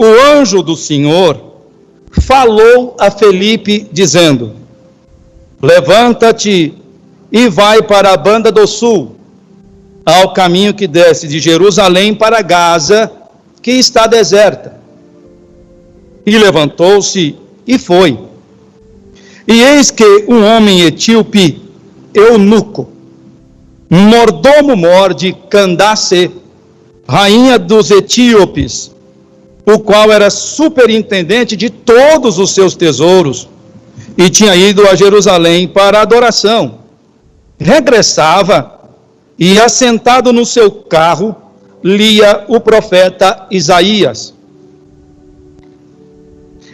o anjo do Senhor falou a Felipe, dizendo: levanta-te e vai para a banda do sul, ao caminho que desce de Jerusalém para Gaza, que está deserta. E levantou-se e foi. E eis que um homem etíope, eunuco, mordomo-mor de Candace, rainha dos etíopes, o qual era superintendente de todos os seus tesouros, e tinha ido a Jerusalém para a adoração, regressava e, assentado no seu carro, lia o profeta Isaías.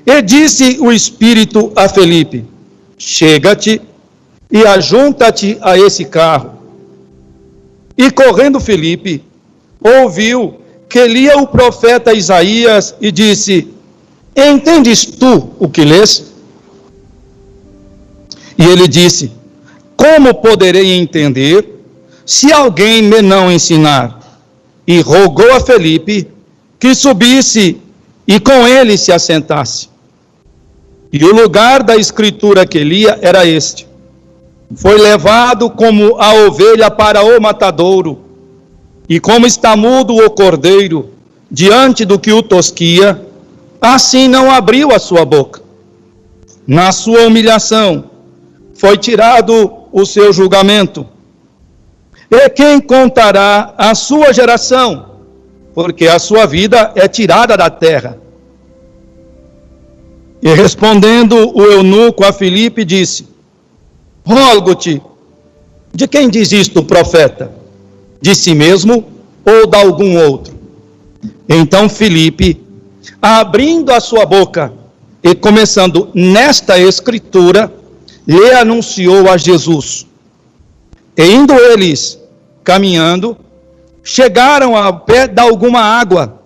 E disse o Espírito a Felipe: chega-te e ajunta-te a esse carro. E correndo Felipe, ouviu que lia o profeta Isaías e disse: entendes tu o que lês? E ele disse: como poderei entender, se alguém me não ensinar? E rogou a Felipe que subisse e com ele se assentasse. E o lugar da escritura que lia era este: foi levado como a ovelha para o matadouro, e como está mudo o cordeiro diante do que o tosquia, assim não abriu a sua boca. Na sua humilhação foi tirado o seu julgamento. E quem contará a sua geração? Porque a sua vida é tirada da terra. E respondendo o eunuco a Filipe, disse: rogo-te, de quem diz isto o profeta? De si mesmo ou de algum outro? Então Filipe, abrindo a sua boca e começando nesta escritura, lhe anunciou a Jesus. E indo eles caminhando, chegaram ao pé de alguma água,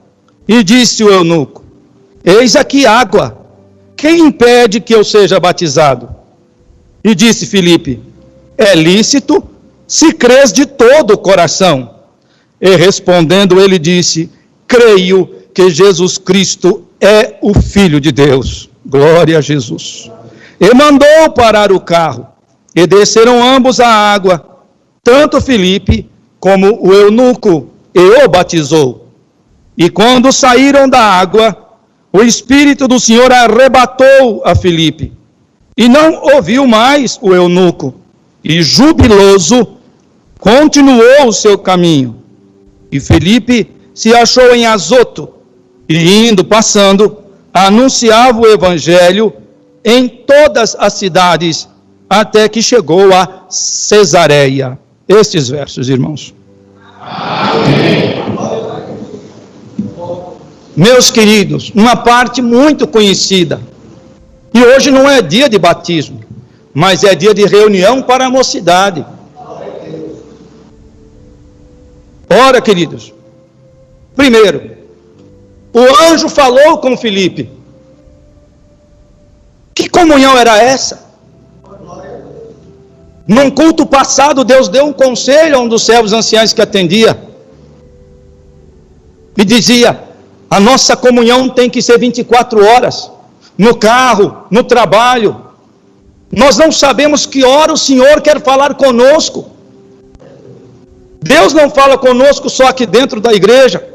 e disse o eunuco: eis aqui água, quem impede que eu seja batizado? E disse Filipe: é lícito, se crês de todo o coração. E respondendo ele disse: creio que Jesus Cristo é o Filho de Deus. Glória a Jesus. E mandou parar o carro, e desceram ambos à água, tanto Filipe como o eunuco, e o batizou. E quando saíram da água, o Espírito do Senhor arrebatou a Filipe, e não ouviu mais o eunuco, e jubiloso continuou o seu caminho. E Filipe se achou em Azoto, e indo, passando, anunciava o evangelho em todas as cidades, até que chegou a Cesareia. Estes versos, irmãos. Amém. Meus queridos, uma parte muito conhecida, e hoje não é dia de batismo, mas é dia de reunião para a mocidade. Ora, queridos, primeiro, o anjo falou com Filipe. Que comunhão era essa? Num culto passado, Deus deu um conselho a um dos servos anciãos que atendia, e dizia: a nossa comunhão tem que ser 24 horas, no carro, no trabalho. Nós não sabemos que hora o Senhor quer falar conosco. Deus não fala conosco só aqui dentro da igreja.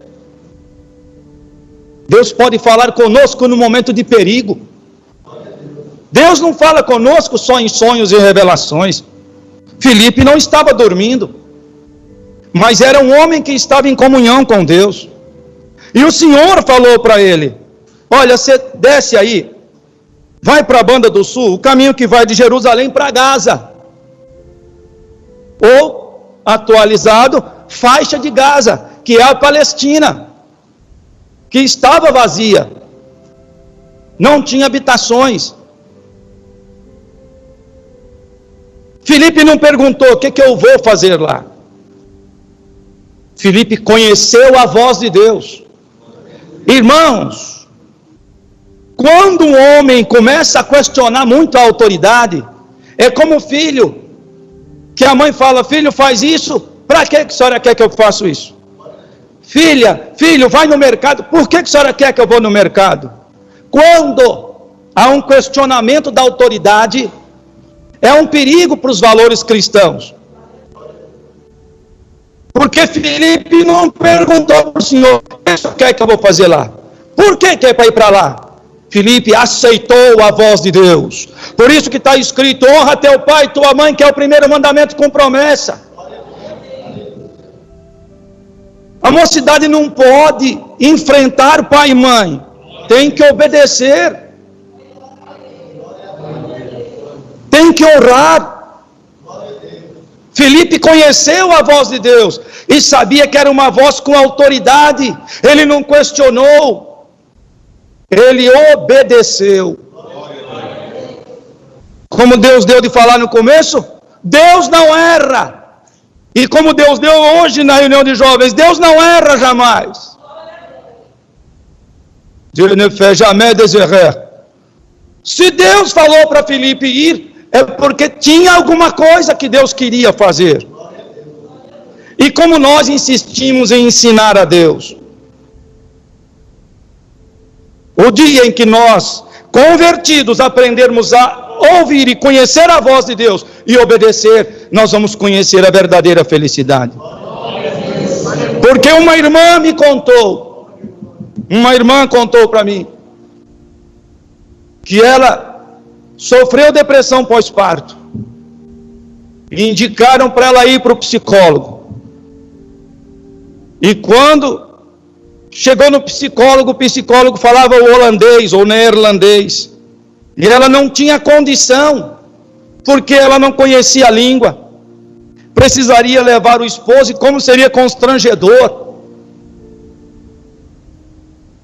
Deus pode falar conosco no momento de perigo. Deus não fala conosco só em sonhos e revelações. Filipe não estava dormindo, mas era um homem que estava em comunhão com Deus. E o Senhor falou para ele: olha, você desce aí, vai para a banda do sul, o caminho que vai de Jerusalém para Gaza. Ou, atualizado, faixa de Gaza, que é a Palestina, que estava vazia, não tinha habitações. Filipe não perguntou: o que eu vou fazer lá? Filipe conheceu a voz de Deus. Irmãos, quando um homem começa a questionar muito a autoridade, é como o filho, que a mãe fala: filho, faz isso, para que a senhora quer que eu faça isso? filho, vai no mercado. Por que a senhora quer que eu vou no mercado? Quando há um questionamento da autoridade, é um perigo para os valores cristãos. Porque Filipe não perguntou para o Senhor: o que o senhor quer que eu vou fazer lá? Por que é para ir para lá? Filipe aceitou a voz de Deus. Por isso que está escrito: honra teu pai e tua mãe, que é o primeiro mandamento com promessa. A mocidade não pode enfrentar pai e mãe, tem que obedecer, tem que honrar. Filipe conheceu a voz de Deus e sabia que era uma voz com autoridade. Ele não questionou, ele obedeceu. Como Deus deu de falar no começo, Deus não erra. E como Deus deu hoje na reunião de jovens, Deus não erra jamais. Dieu ne fait jamais des erreurs. Se Deus falou para Filipe ir, é porque tinha alguma coisa que Deus queria fazer. E como nós insistimos em ensinar a Deus, o dia em que nós, convertidos, aprendermos a ouvir e conhecer a voz de Deus e obedecer, nós vamos conhecer a verdadeira felicidade. Porque uma irmã contou para mim que ela sofreu depressão pós-parto e indicaram para ela ir para o psicólogo. E quando chegou no psicólogo, o psicólogo falava o holandês ou neerlandês. E ela não tinha condição, porque ela não conhecia a língua. Precisaria levar o esposo, e como seria constrangedor.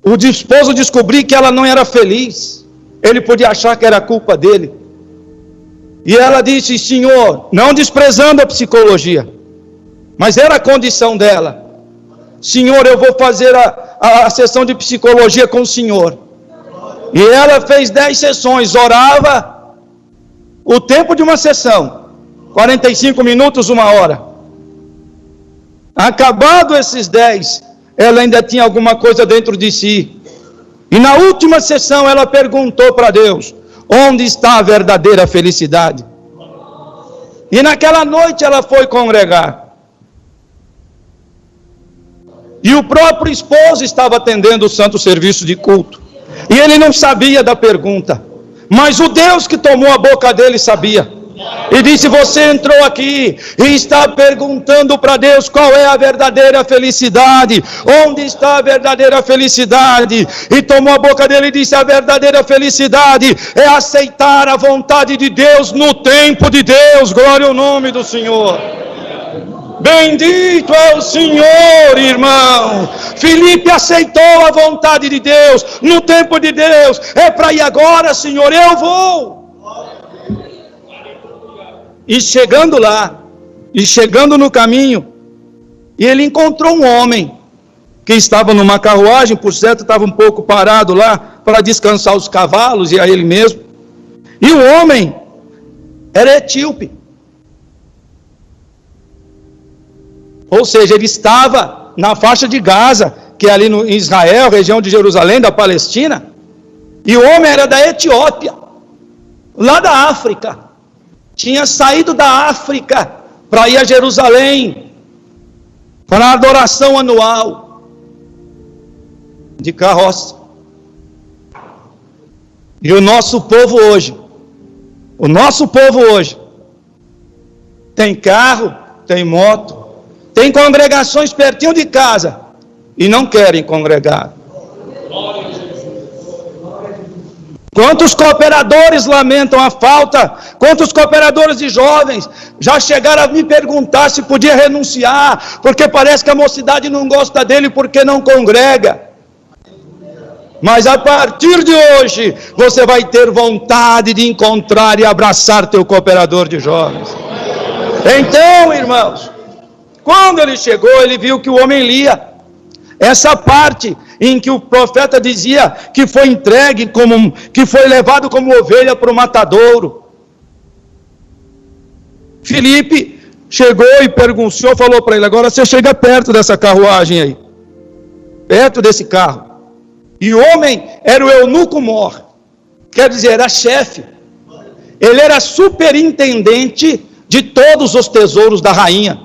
O esposo descobriu que ela não era feliz. Ele podia achar que era culpa dele. E ela disse: Senhor, não desprezando a psicologia, mas era a condição dela. Senhor, eu vou fazer a sessão de psicologia com o Senhor. E ela fez 10 sessões, orava o tempo de uma sessão, 45 minutos, 1 hora. Acabado esses 10, ela ainda tinha alguma coisa dentro de si. E na última sessão ela perguntou para Deus: onde está a verdadeira felicidade? E naquela noite ela foi congregar. E o próprio esposo estava atendendo o santo serviço de culto. E ele não sabia da pergunta, mas o Deus que tomou a boca dele sabia. E disse: você entrou aqui e está perguntando para Deus qual é a verdadeira felicidade. Onde está a verdadeira felicidade? E tomou a boca dele e disse: a verdadeira felicidade é aceitar a vontade de Deus no tempo de Deus. Glória ao nome do Senhor. Bendito é o Senhor, irmão. Filipe aceitou a vontade de Deus, no tempo de Deus. É para ir agora, Senhor, eu vou. E chegando lá, e chegando no caminho, ele encontrou um homem que estava numa carruagem, por certo estava um pouco parado lá para descansar os cavalos e a ele mesmo. E o homem era etíope. Ou seja, ele estava na faixa de Gaza, que é ali em Israel, região de Jerusalém, da Palestina. E o homem era da Etiópia, lá da África. Tinha saído da África para ir a Jerusalém, para a adoração anual, de carroça. E o nosso povo hoje, tem carro, tem moto, tem congregações pertinho de casa e não querem congregar. Quantos cooperadores lamentam a falta? Quantos cooperadores de jovens já chegaram a me perguntar se podia renunciar, porque parece que a mocidade não gosta dele porque não congrega. Mas a partir de hoje, você vai ter vontade de encontrar e abraçar teu cooperador de jovens. Então, irmãos, quando ele chegou, ele viu que o homem lia essa parte em que o profeta dizia que foi entregue, que foi levado como ovelha para o matadouro. Filipe chegou e perguntou, falou para ele: agora você chega perto dessa carruagem aí. perto desse carro. E o homem era o eunuco mor, quer dizer, era chefe. Ele era superintendente de todos os tesouros da rainha.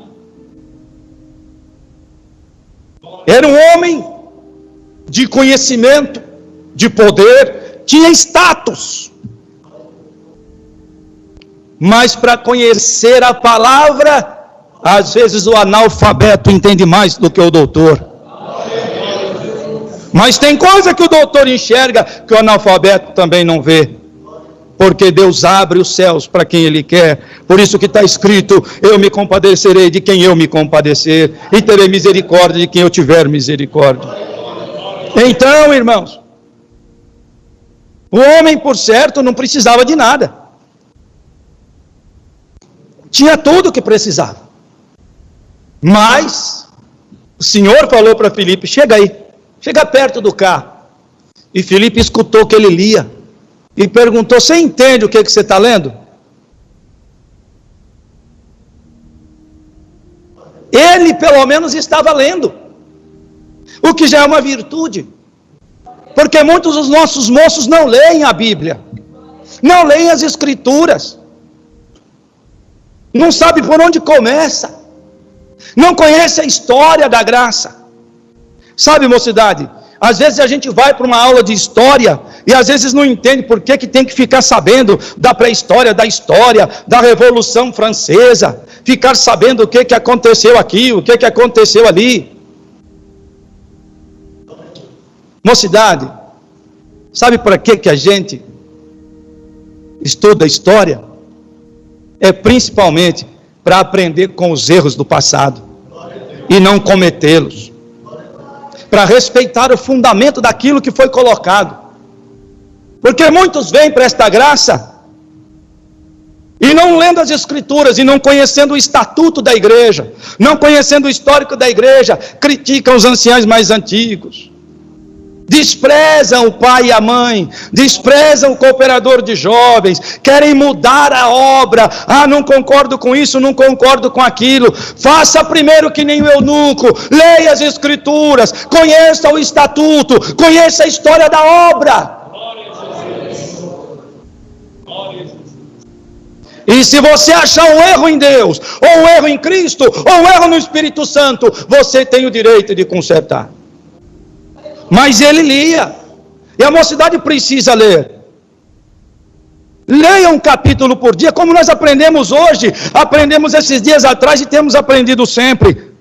Era um homem de conhecimento, de poder, tinha status. Mas para conhecer a palavra, às vezes o analfabeto entende mais do que o doutor. Mas tem coisa que o doutor enxerga que o analfabeto também não vê. Porque Deus abre os céus para quem Ele quer. Por isso que está escrito: eu me compadecerei de quem eu me compadecer, e terei misericórdia de quem eu tiver misericórdia. Então, irmãos, o homem, por certo, não precisava de nada. Tinha tudo o que precisava. Mas o Senhor falou para Filipe: chega aí, chega perto do carro. E Filipe escutou o que ele lia e perguntou: você entende o que você está lendo? Ele pelo menos estava lendo, o que já é uma virtude, porque muitos dos nossos moços não leem a Bíblia, não leem as Escrituras, não sabe por onde começa, não conhece a história da graça. Sabe, mocidade, às vezes a gente vai para uma aula de história e às vezes não entende por que tem que ficar sabendo da pré-história, da história, da Revolução Francesa, ficar sabendo o que aconteceu aqui, o que aconteceu ali. Mocidade, sabe para que a gente estuda história? É principalmente para aprender com os erros do passado e não cometê-los, para respeitar o fundamento daquilo que foi colocado. Porque muitos vêm para esta graça e não lendo as Escrituras, e não conhecendo o estatuto da igreja, não conhecendo o histórico da igreja, criticam os anciãos mais antigos, desprezam o pai e a mãe, desprezam o cooperador de jovens, querem mudar a obra. Não concordo com isso, não concordo com aquilo. Faça primeiro que nem o eunuco, leia as Escrituras, conheça o estatuto, conheça a história da obra. E se você achar um erro em Deus, ou um erro em Cristo, ou um erro no Espírito Santo, você tem o direito de consertar. Mas ele lia, e a mocidade precisa ler. Leia um capítulo por dia, como nós aprendemos hoje, aprendemos esses dias atrás e temos aprendido sempre.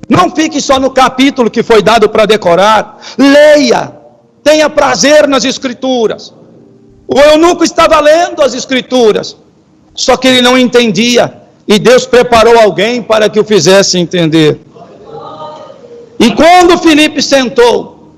Não fique só no capítulo que foi dado para decorar, leia, tenha prazer nas Escrituras. O eunuco estava lendo as Escrituras, só que ele não entendia, e Deus preparou alguém para que o fizesse entender. E quando Filipe sentou,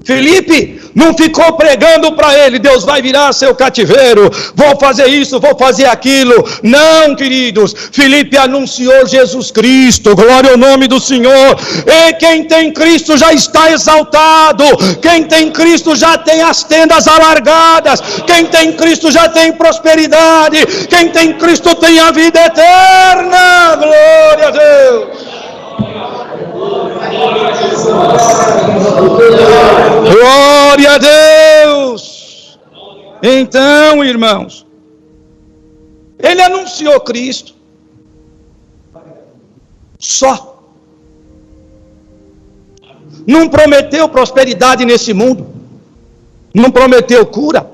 Filipe não ficou pregando para ele: Deus vai virar seu cativeiro, vou fazer isso, vou fazer aquilo. Não, queridos, Filipe anunciou Jesus Cristo, glória ao nome do Senhor. E quem tem Cristo já está exaltado, quem tem Cristo já tem as tendas alargadas, quem tem Cristo já tem prosperidade, quem tem Cristo tem a vida eterna. Glória a Deus. Glória a Deus. Então, irmãos, ele anunciou Cristo só, não prometeu prosperidade nesse mundo, não prometeu cura,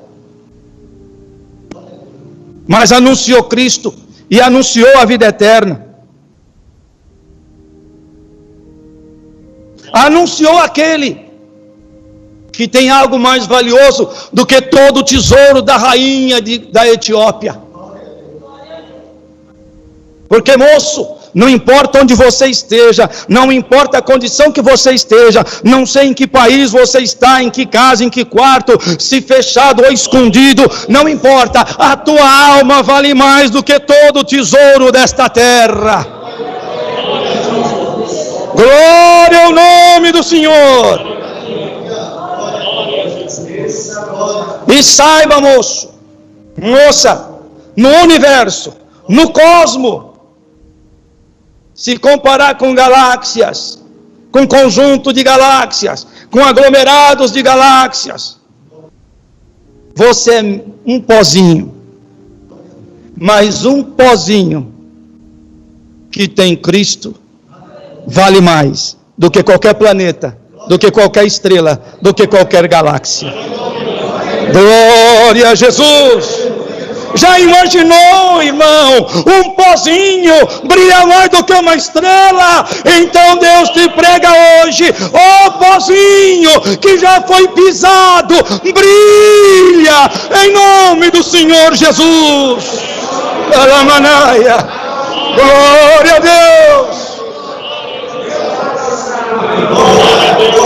mas anunciou Cristo e anunciou a vida eterna. Anunciou aquele que tem algo mais valioso do que todo o tesouro da rainha da Etiópia. Porque, moço, não importa onde você esteja, não importa a condição que você esteja, não sei em que país você está, em que casa, em que quarto, se fechado ou escondido, não importa, a tua alma vale mais do que todo o tesouro desta terra. Glória ao nome do Senhor. E saiba, moço, moça, no universo, no cosmo, se comparar com galáxias, com conjunto de galáxias, com aglomerados de galáxias. Você é um pozinho, mas um pozinho que tem Cristo vale mais do que qualquer planeta, do que qualquer estrela, do que qualquer galáxia. Glória a Jesus! Já imaginou, irmão, um pozinho brilha mais do que uma estrela? Então Deus te prega hoje, ó pozinho que já foi pisado, brilha em nome do Senhor Jesus. Alamanaia, glória a Deus.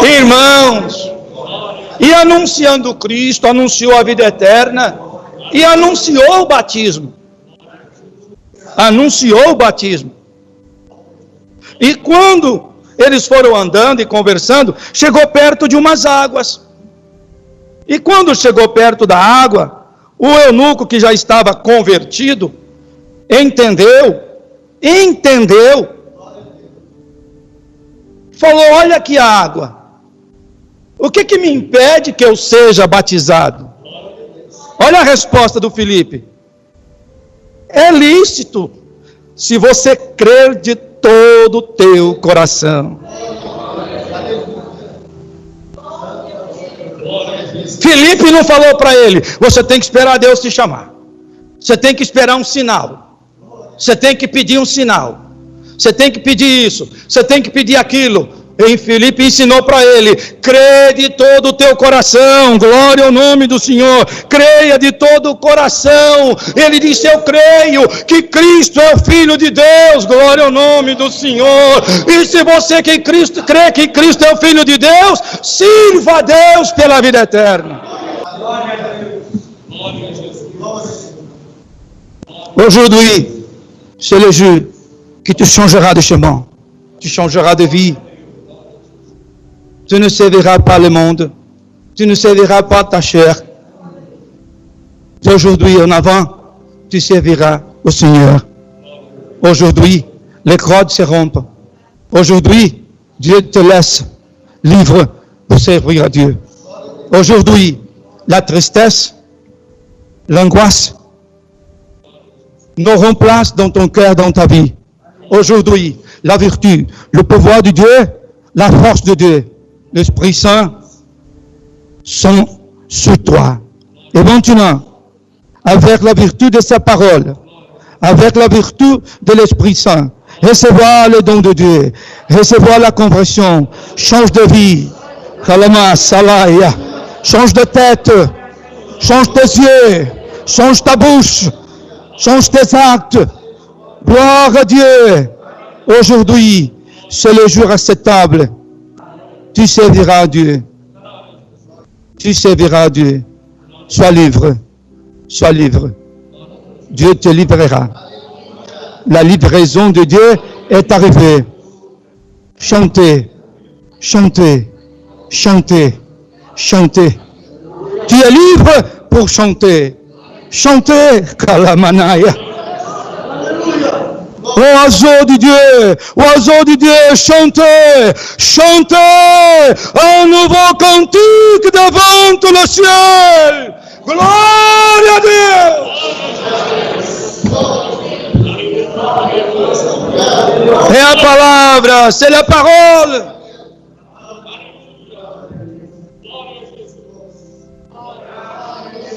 Irmãos, e anunciando Cristo, anunciou a vida eterna, e anunciou o batismo. Anunciou o batismo. E quando eles foram andando e conversando, chegou perto de umas águas. E quando chegou perto da água, o eunuco que já estava convertido, entendeu, falou: olha aqui a água. O que me impede que eu seja batizado? Olha a resposta do Filipe. É lícito, se você crer de todo o teu coração. Filipe não falou para ele: você tem que esperar Deus te chamar. Você tem que esperar um sinal. Você tem que pedir um sinal. Você tem que pedir isso. Você tem que pedir aquilo. Em Filipe ensinou para ele: crê de todo o teu coração, glória ao nome do Senhor, creia de todo o coração. Ele disse: eu creio que Cristo é o Filho de Deus, glória ao nome do Senhor. E se você que Cristo crê que Cristo é o Filho de Deus, sirva a Deus pela vida eterna. Aujourd'hui, c'est le jour que tu changeras de chemin, tu changeras de vie. Tu ne serviras pas le monde, tu ne serviras pas ta chair. D'aujourd'hui en avant, tu serviras au Seigneur. Aujourd'hui, les cordes se rompent. Aujourd'hui, Dieu te laisse libre pour servir à Dieu. Aujourd'hui, la tristesse, l'angoisse n'auront place dans ton cœur, dans ta vie. Aujourd'hui, la vertu, le pouvoir de Dieu, la force de Dieu, l'Esprit Saint sont sur toi. Et maintenant, avec la vertu de sa parole, avec la vertu de l'Esprit Saint, recevoir le don de Dieu, recevoir la conversion, change de vie, kalama, salaya, change de tête, change tes yeux, change ta bouche, change tes actes. Gloire à Dieu. Aujourd'hui, c'est le jour acceptable. Tu serviras à Dieu. Tu serviras à Dieu. Sois libre. Sois libre. Dieu te livrera. La livraison de Dieu est arrivée. Chantez, chantez, chantez, chantez. Tu es libre pour chanter. Chantez, Kalamanaya. Oiseau de Dieu, chantez, chantez un nouveau cantique devant tout le ciel. Gloire à Dieu. Et la palavra, c'est la parole.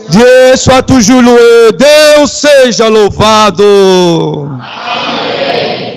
Dieu soit toujours loué, Deus seja louvado.